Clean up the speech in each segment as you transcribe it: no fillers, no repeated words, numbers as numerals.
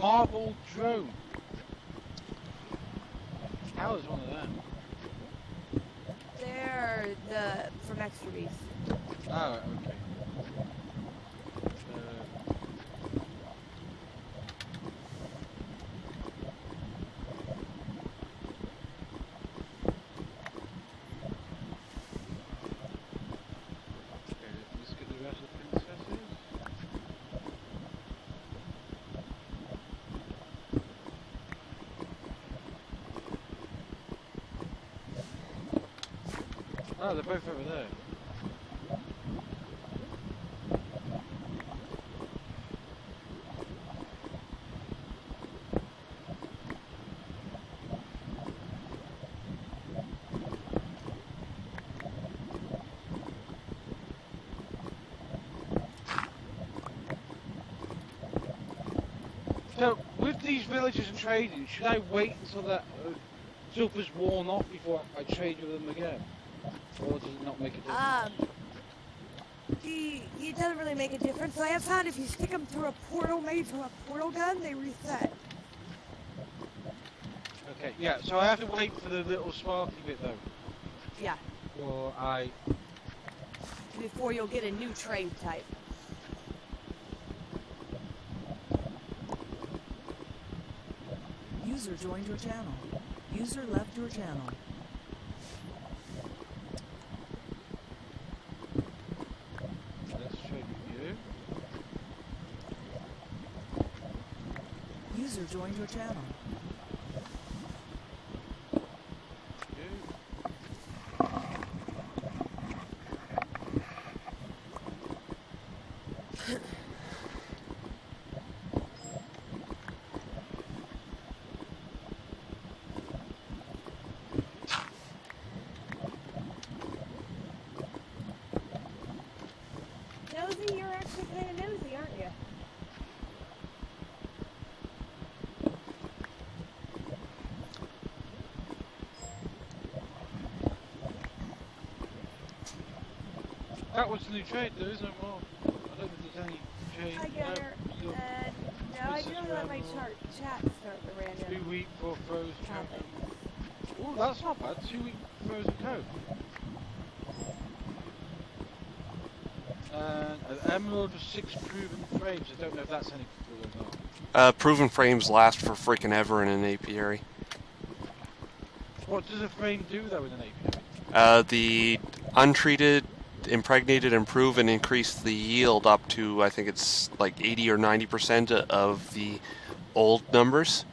Marble drone. How is one of them? They're from Extra Beast. Oh, okay. Let's get the rest of the princesses. Oh, they're both over there. So, with these villages and trading, should I wait until that stuff is worn off before I trade with them again? Or does it not make a difference? It doesn't really make a difference. I have found if you stick them through a portal made from a portal gun, they reset. Okay, yeah, so I have to wait for the little sparky bit though. Yeah. Or Before you'll get a new trade type. User joined your channel. User left your channel. Let's trade with you. User joined your channel. Nosy, you're actually kind of nosy, aren't you? That was the new trade, there is no more. I don't think there's any trade. I get her. Still And no, I didn't let my chat start the random 2 week for frozen topic. code. Ooh, that's not bad. 2 week frozen code. And an emerald with 6 proven frames. I don't know if that's any good or not. Proven frames last for freaking ever in an apiary. What does a frame do though in an apiary? The untreated, impregnated, and proven increase the yield up to, I think it's like 80 or 90% of the old numbers.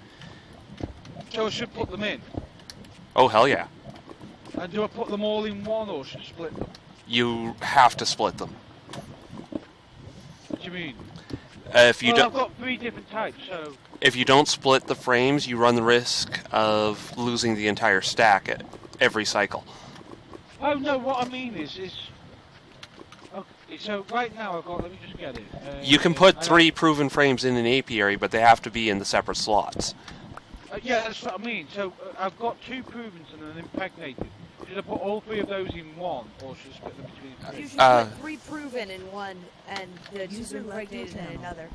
So I should put them in? Oh, hell yeah. And do I put them all in one or should I split them? You have to split them. What do you mean? If you well, don't, I've got 3 different types, so... If you don't split the frames, you run the risk of losing the entire stack at every cycle. Oh no, what I mean is... Okay, so right now I've got... Let me just get it. You can put 3 proven frames in an apiary, but they have to be in the separate slots. Yeah, that's what I mean. So I've got 2 provens and an impregnated. Should I put all 3 of those in one, or should I split them between 3? You should put 3 proven in one and the 2 impregnated in another.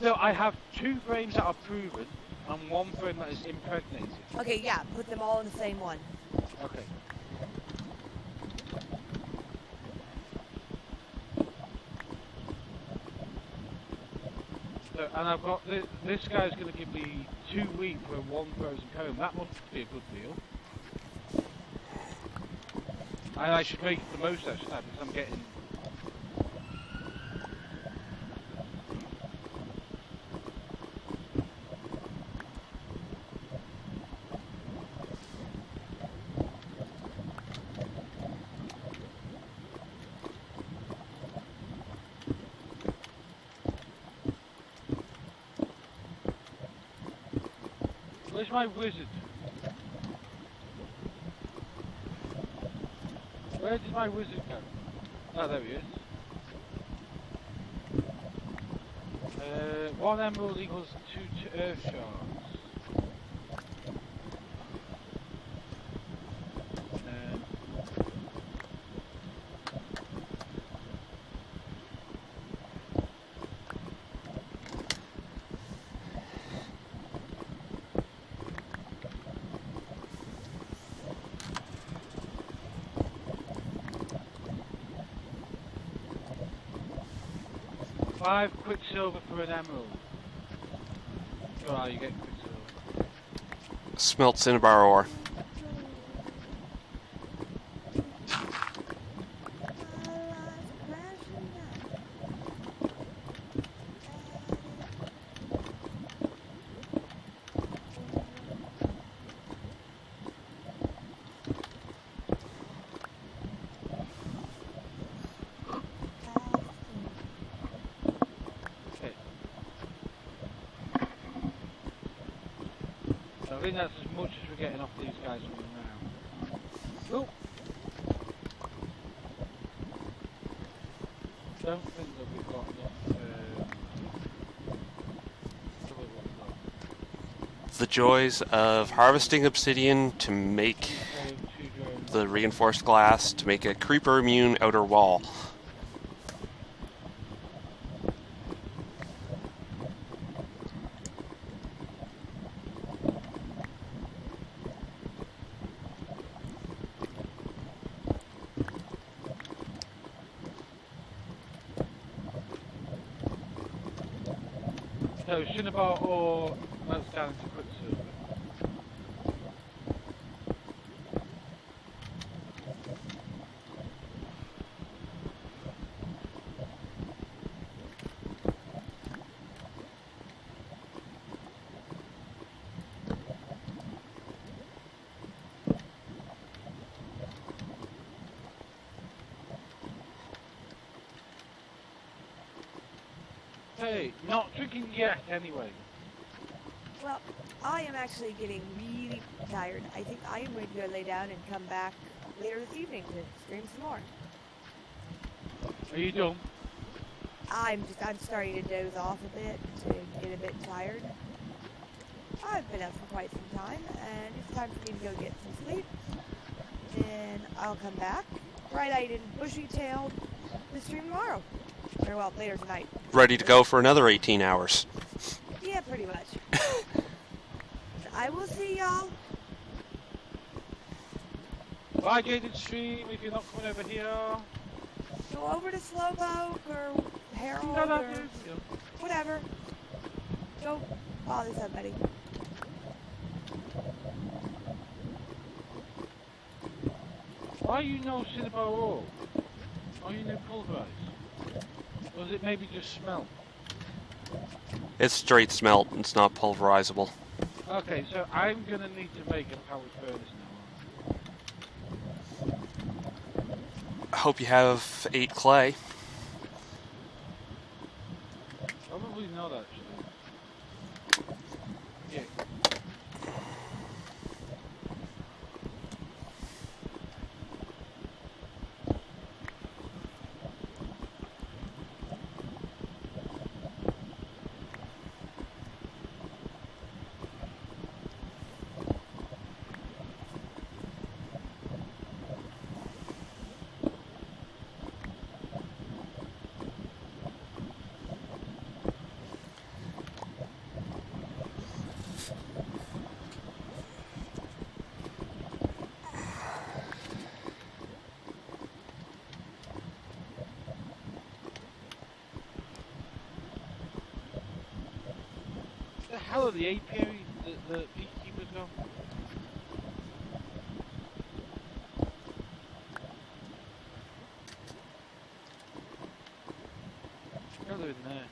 No, I have 2 frames that are proven and 1 frame that is impregnated. Okay, yeah, put them all in the same one. Okay. So, and I've got this guy's going to give me 2 weeks for 1 frozen comb. That must be a good deal. And I should make the most out of that because I'm getting... Where's my wizard? Where did my wizard go? Oh, there he is. 1 emerald equals 2 earth shards. 5 quicksilver for an emerald. Oh, you get quicksilver. Smelt cinnabar ore. I think that's as much as we're getting off these guys from now. Oh! Don't think that we've got enough. The joys of harvesting obsidian to make the reinforced glass to make a creeper immune outer wall. So cinnabar ore melts down into quicksilver. Hey, not drinking yet anyway. Well, I am actually getting really tired. I think I am going to go lay down and come back later this evening to stream some more. Are you done? I'm starting to doze off a bit, to get a bit tired. I've been up for quite some time, and it's time for me to go get some sleep. And I'll come back, bright-eyed and bushy-tailed, to stream tomorrow. Or, well, later tonight. Ready to go for another 18 hours. Yeah, pretty much. I will see y'all. Bye, gated stream, if you're not coming over here. Go over to Slowpoke or Harold No, or whatever. Go bother somebody. Why you no cinnabar ore? Why you no pulverized? Or is it maybe just smelt? It's straight smelt, it's not pulverizable. Okay, so I'm gonna need to make a powered furnace now. I hope you have 8 clay. Probably not actually. Yeah. The hell are the apiary, the beekeepers gone? Oh, they're in there.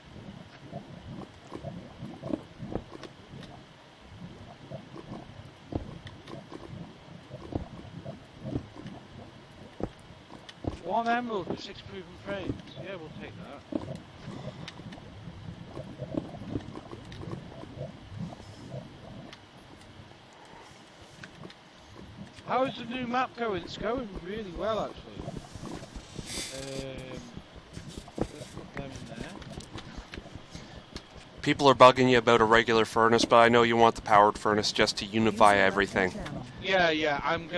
One emerald with 6 proven frames. Yeah, we'll take that. How is the new map going? It's going really well, actually. Let's put them in there. People are bugging you about a regular furnace, but I know you want the powered furnace just to unify everything. Yeah, I've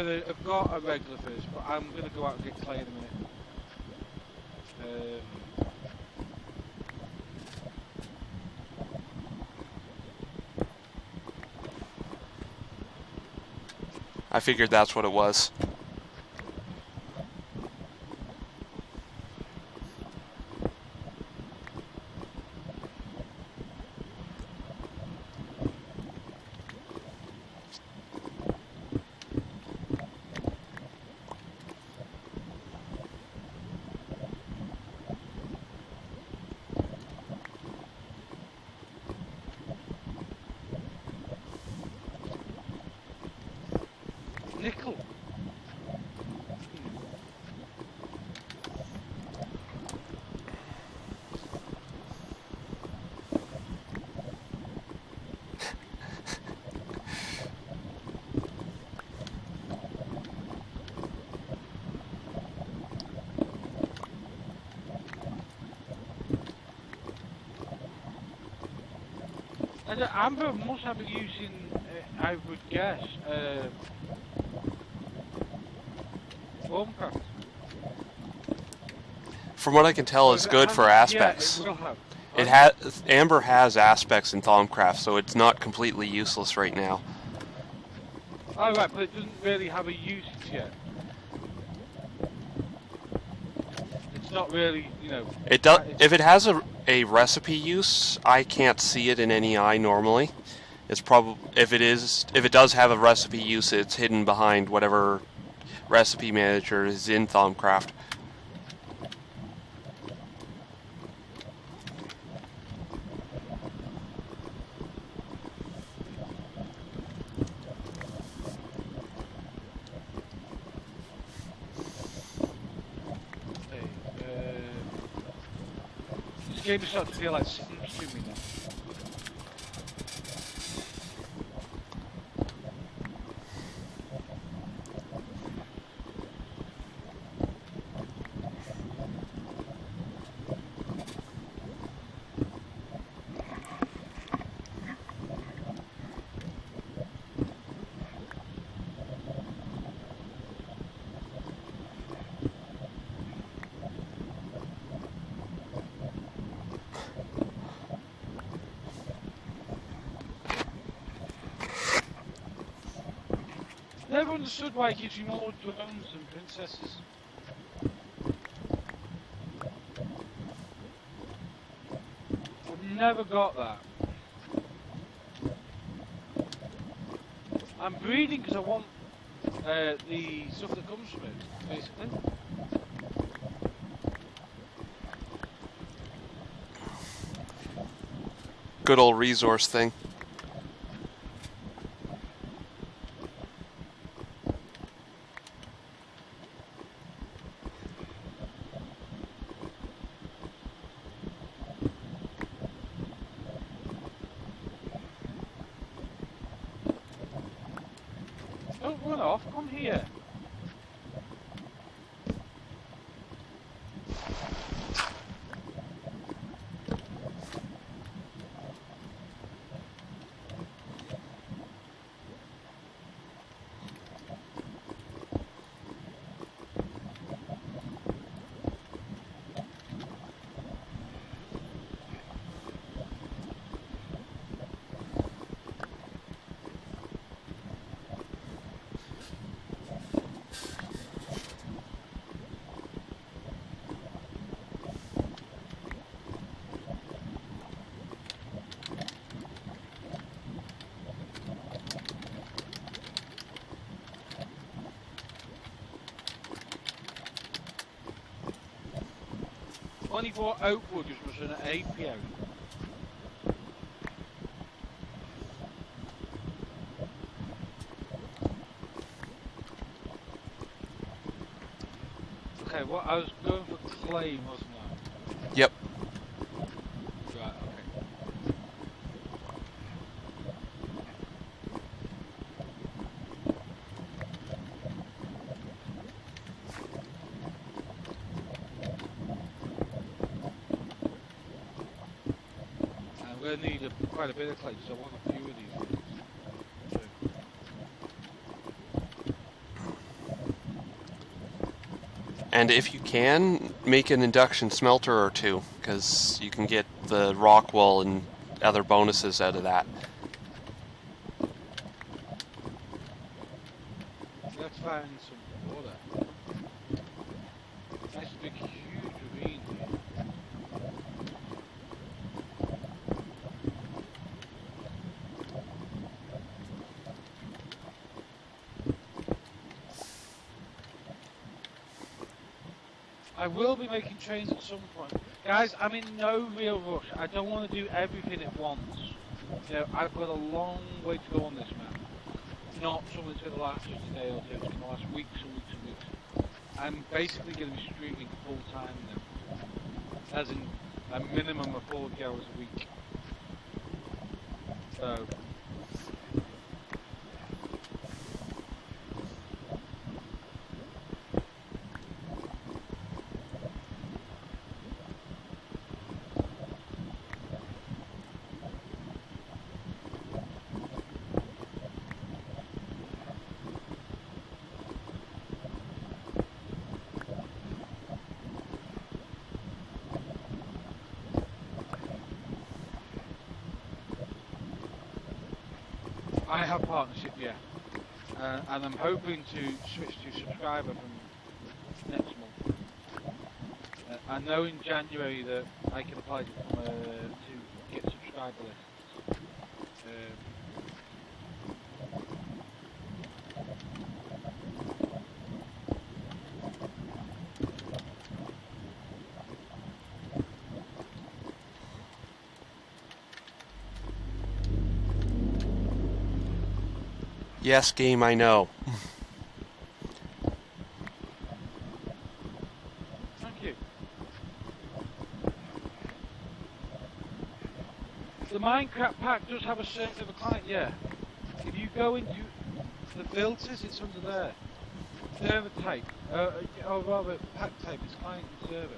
got a regular furnace, but I'm gonna go out and get clay in a minute. I figured that's what it was. And Amber must have a use in, I would guess, Warmcraft. From what I can tell, Or it's if it good for hasn't, aspects. Yeah, it will have. It has Amber has aspects in Thaumcraft, so it's not completely useless right now. Oh right, but it doesn't really have a usage yet. It's not really, you know. It does. If it has a recipe use, I can't see it in any eye normally. It's probably if it does have a recipe use, it's hidden behind whatever recipe manager is in Thaumcraft. This game is starting to feel like Sims to me now. Never understood why it gives you more drones than princesses. I've never got that. I'm breeding because I want the stuff that comes from it, basically. Good old resource thing. Don't run off, come here. Only for Oakwood was an APO. Okay, well, I was going for clay, wasn't I? Yep. Right, okay. I'm going to need quite a bit of clay, so I want a few of these. And if you can, make an induction smelter or two, because you can get the rock wool and other bonuses out of that. Let's find some water. Nice big huge ravine here. I will be making trains at some point. Guys, I'm in no real rush. I don't want to do everything at once. You know, I've got a long way to go on this map. Not something that's going to last just a day or two. It's going to last weeks and weeks and weeks. I'm basically going to be streaming full time now. As in a minimum of 40 hours a week. So... have partnership, yeah. And I'm hoping to switch to subscriber from next month. I know in January that I can apply to get subscriber lists. Yes, game, I know. Thank you. The Minecraft pack does have a server client, yeah. If you go into the filters, it's under there. Server type, or rather pack type, it's client and server.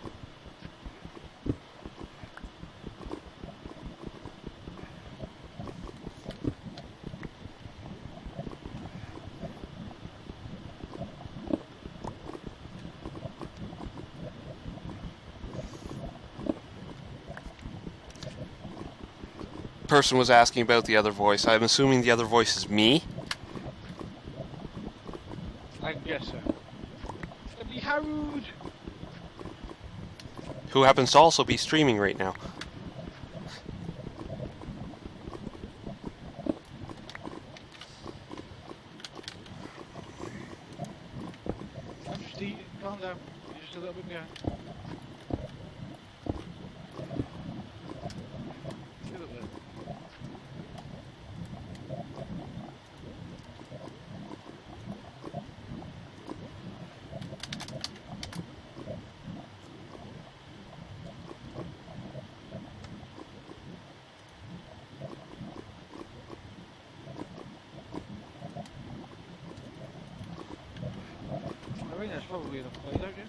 Person was asking about the other voice. I'm assuming the other voice is me. I can guess so. Be Harood! Who happens to also be streaming right now. I'm just eating, calm down. You're just a little bit behind. A little bit. I think that's probably enough play, don't you?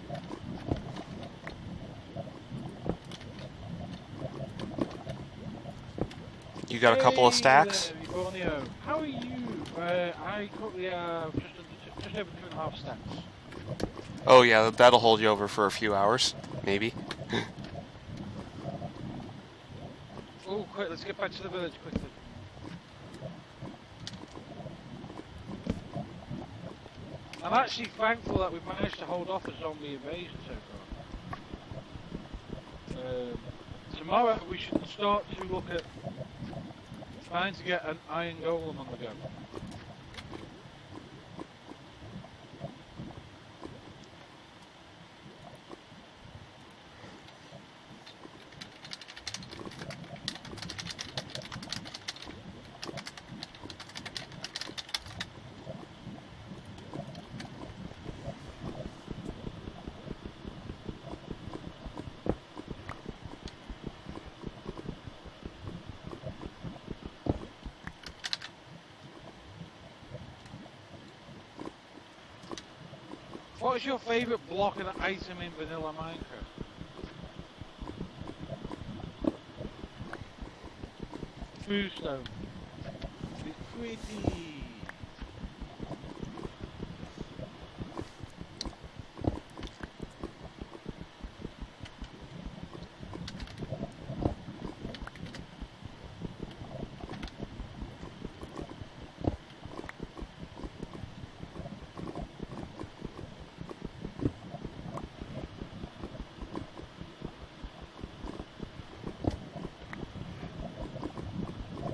You got a couple of stacks? Hey there, Borneo. How are you? I currently have just over 2.5 stacks. Oh yeah, that'll hold you over for a few hours, maybe. Oh, quick, let's get back to the village quickly. I'm actually thankful that we've managed to hold off a zombie invasion so far. Tomorrow we should start to look at trying to get an iron golem on the go. What is your favourite block and item in vanilla Minecraft? Bluestone. It's pretty.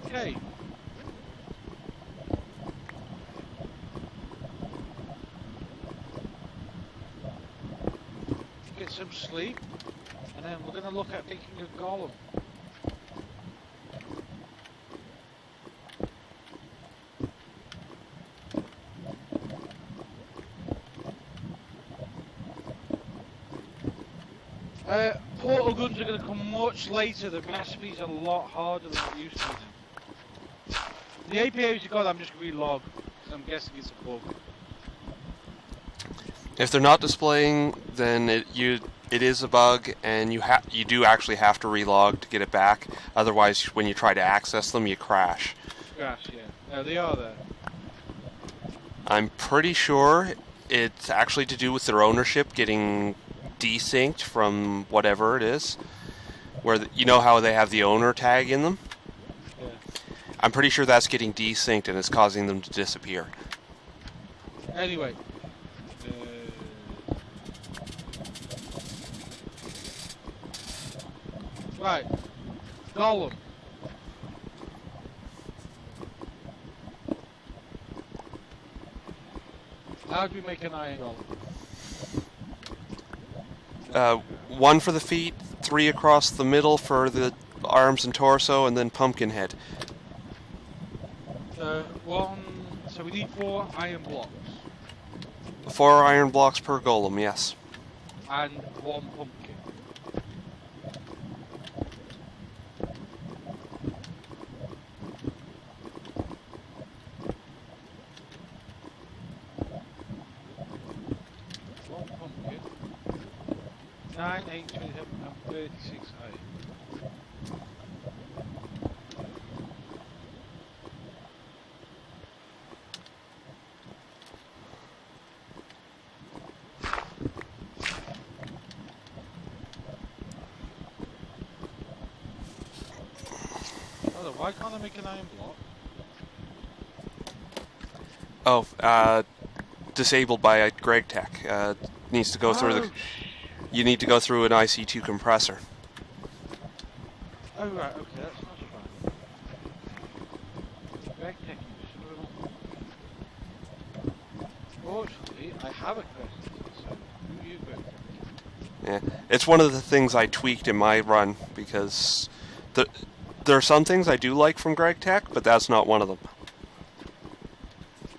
Okay. Get some sleep, and then we're going to look at making a golem. Portal guns are going to come much later. The recipe's a lot harder than it used to be. The APAs you got, I'm just going to relog, because I'm guessing it's a bug. If they're not displaying, then it is a bug, and you do actually have to relog to get it back. Otherwise, when you try to access them, you crash. Crash, yeah. No, they are there. I'm pretty sure it's actually to do with their ownership getting desynced from whatever it is. Where you know how they have the owner tag in them? Yeah. I'm pretty sure that's getting desynced and it's causing them to disappear. Anyway. Right. Golem. How do we make an iron golem? 1 for the feet, 3 across the middle for the arms and torso, and then pumpkin head. So we need 4 iron blocks. 4 iron blocks per golem, yes. And 1 pumpkin. One pumpkin. 9, 8, 27, and 36 iron. Why can't I make an iron block? Oh, disabled by Greg Tech. Needs to go through the. You need to go through an IC2 compressor. Oh right, okay, that's not fine. Greg Tech. Fortunately, I have a question. So, who are you, Greg Tech? Yeah, it's one of the things I tweaked in my run because there are some things I do like from Greg Tech, but that's not one of them.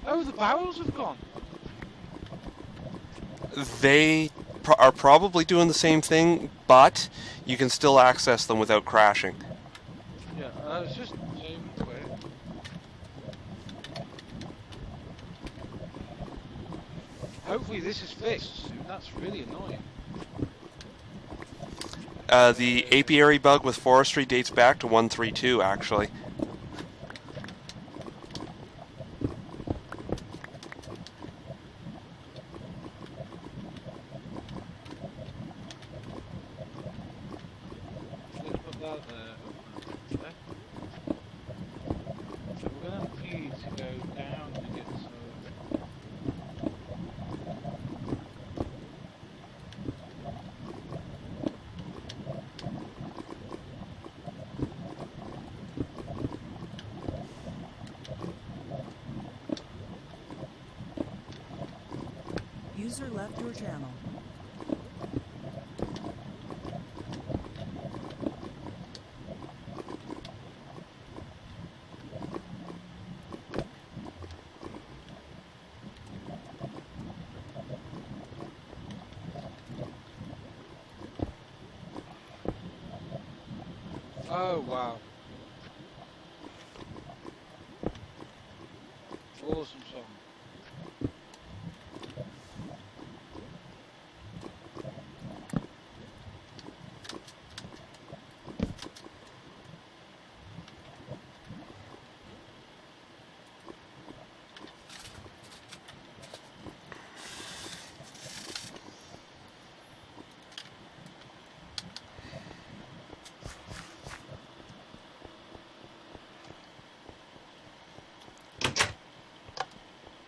Oh, the barrels have gone. They are probably doing the same thing, but you can still access them without crashing. Yeah, it's just the same way. Hopefully this is fixed soon. That's really annoying. The apiary bug with forestry dates back to 132, actually. Let's put that there. Okay. So we're going to need to go down to get some. User left your channel. Oh wow. Awesome song.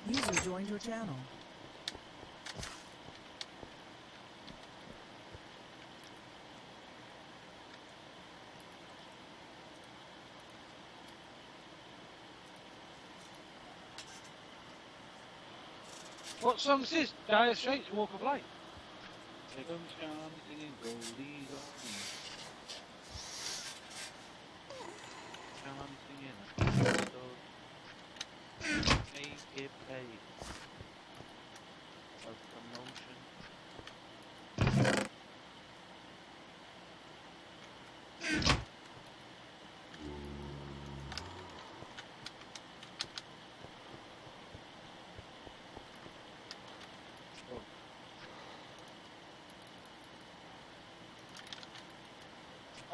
User joined your channel. What song is this? Dire Straits, Walk of Life. Here comes John singing Goldie Goldie. John singing Goldie Goldie. Make it pay. Of promotion.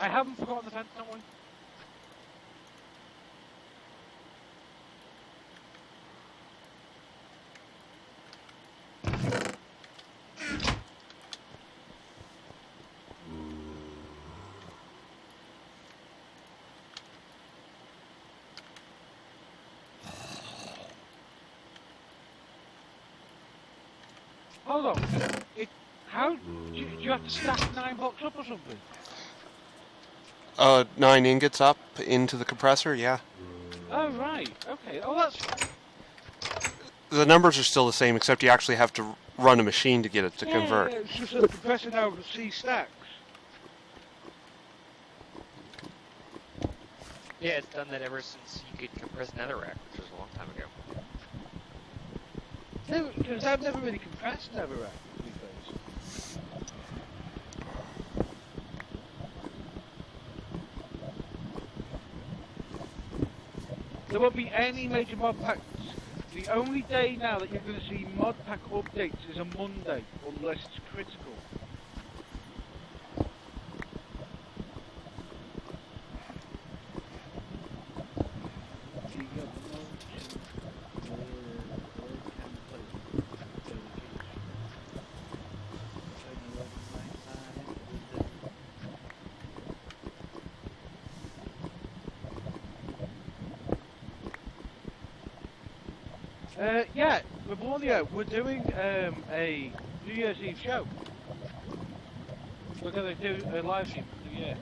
I haven't forgotten the fence, don't worry. Hold on. How do you have to stack 9 blocks up or something? 9 ingots up into the compressor, yeah. Oh right. Okay. Oh, that's fine. The numbers are still the same, except you actually have to run a machine to get it to convert. Yeah, it's just that the compressor now can see stacks. Yeah, it's done that ever since you could compress netherrack, which was a long time ago. No, because I've never really compressed netherrack, to be fair. There won't be any major mod packs. The only day now that you're going to see mod pack updates is a Monday, unless it's critical. Yeah, Livornia, we're doing a New Year's Eve show. We're going to do a live stream for New Year.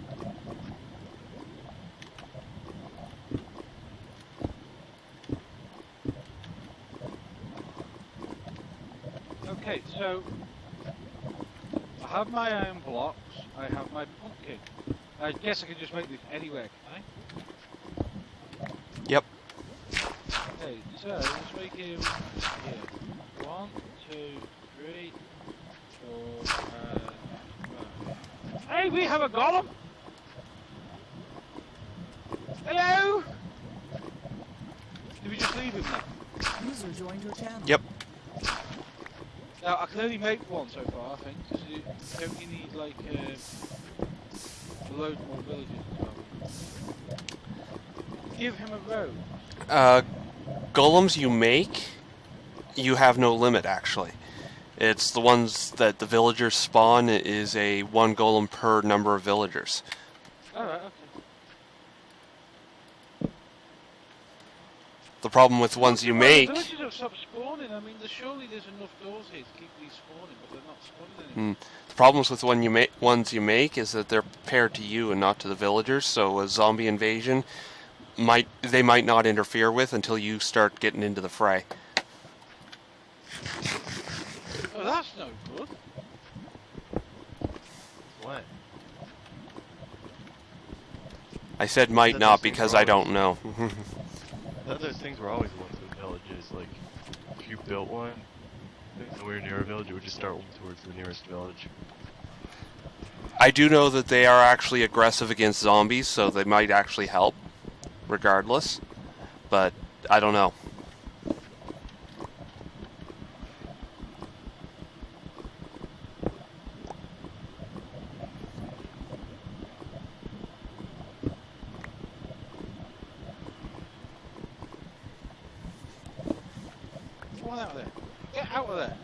Okay, so I have my iron blocks, I have my pumpkin. I guess I can just make this anywhere, can I? Yep. Okay, so let's make him here. 1, 2, 3, 4, and 5. Hey, we have a golem! Hello! Did we just leave him now? User joined your channel. Yep. Now, I can only make one so far, I think. Don't you need, like, a load more villages as well? Give him a road. Golems you make, you have no limit, actually. It's the ones that the villagers spawn is a 1 golem per number of villagers. Alright, okay. The problem with ones you make... Villages have stopped spawning. I mean, surely there's enough doors here to keep these spawning, but they're not spawning anymore. The problems with ones you make is that they're paired to you and not to the villagers, so a zombie invasion they might not interfere with until you start getting into the fray. Oh, that's no good. What? I said might That not those things because are I don't know. Those things were always ones with villages. Like, if you built one, nowhere near a village, it would just start one towards the nearest village. I do know that they are actually aggressive against zombies, so they might actually help, regardless. But I don't know. Come on out of there. Get out of there.